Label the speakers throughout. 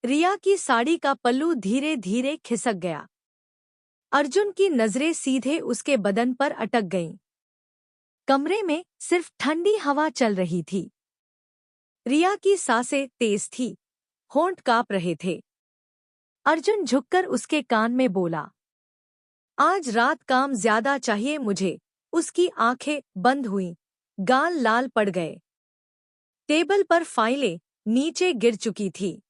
Speaker 1: रिया की साड़ी का पल्लू धीरे धीरे खिसक गया। अर्जुन की नजरें सीधे उसके बदन पर अटक गईं। कमरे में सिर्फ ठंडी हवा चल रही थी। रिया की सांसें तेज थी, होंठ कांप रहे थे। अर्जुन झुककर उसके कान में बोला, आज रात काम ज्यादा चाहिए मुझे। उसकी आंखें बंद हुईं, गाल लाल पड़ गए। टेबल पर फाइलें नीचे गिर चुकी थी।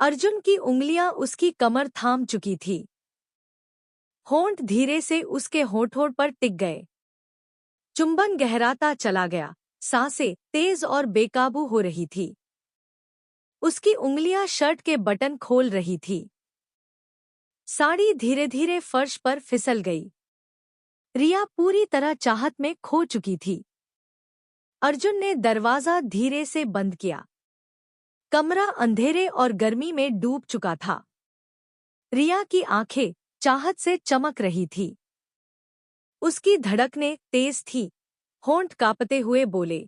Speaker 1: अर्जुन की उंगलियां उसकी कमर थाम चुकी थी। होंठ धीरे से उसके होठों पर टिक गए। चुंबन गहराता चला गया, सांसें तेज और बेकाबू हो रही थी। उसकी उंगलियां शर्ट के बटन खोल रही थी। साड़ी धीरे धीरे फर्श पर फिसल गई। रिया पूरी तरह चाहत में खो चुकी थी। अर्जुन ने दरवाजा धीरे से बंद किया। कमरा अंधेरे और गर्मी में डूब चुका था। रिया की आंखें चाहत से चमक रही थी। उसकी धड़कनें तेज थी, होंठ कांपते हुए बोले,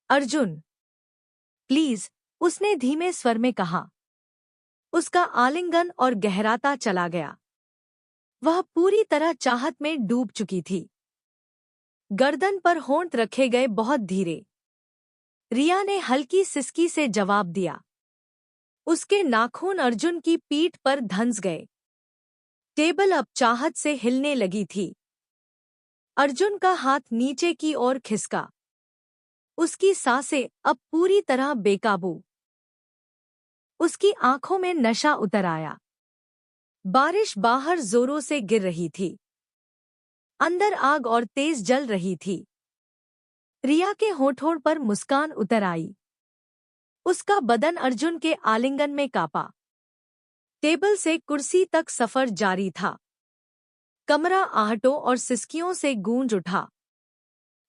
Speaker 1: अर्जुन प्लीज, उसने धीमे स्वर में कहा। उसका आलिंगन और गहराता चला गया। वह पूरी तरह चाहत में डूब चुकी थी। गर्दन पर होंठ रखे गए बहुत धीरे। रिया ने हल्की सिसकी से जवाब दिया। उसके नाखून अर्जुन की पीठ पर धंस गए। टेबल अब चाहत से हिलने लगी थी। अर्जुन का हाथ नीचे की ओर खिसका। उसकी सांसें अब पूरी तरह बेकाबू। उसकी आंखों में नशा उतर आया। बारिश बाहर जोरों से गिर रही थी। अंदर आग और तेज जल रही थी। रिया के होठों पर मुस्कान उतर आई। उसका बदन अर्जुन के आलिंगन में कांपा। टेबल से कुर्सी तक सफर जारी था। कमरा आहटों और सिसकियों से गूंज उठा।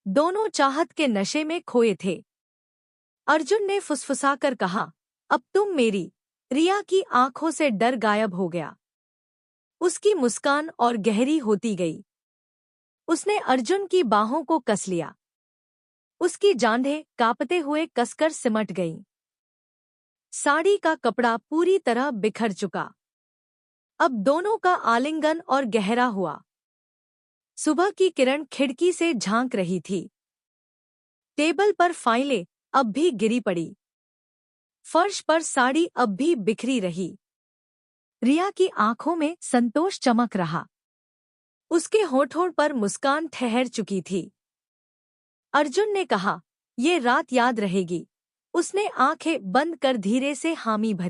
Speaker 1: दोनों चाहत के नशे में खोए थे। अर्जुन ने फुसफुसाकर कहा, अब तुम मेरी। रिया की आंखों से डर गायब हो गया। उसकी मुस्कान और गहरी होती गई। उसने अर्जुन की बाहों को कस लिया। उसकी जांघें कांपते हुए कसकर सिमट गईं। साड़ी का कपड़ा पूरी तरह बिखर चुका। अब दोनों का आलिंगन और गहरा हुआ। सुबह की किरण खिड़की से झांक रही थी। टेबल पर फाइलें अब भी गिरी पड़ी। फर्श पर साड़ी अब भी बिखरी रही। रिया की आंखों में संतोष चमक रहा। उसके होठों पर मुस्कान ठहर चुकी थी। अर्जुन ने कहा, ये रात याद रहेगी। उसने आंखें बंद कर धीरे से हामी भरी।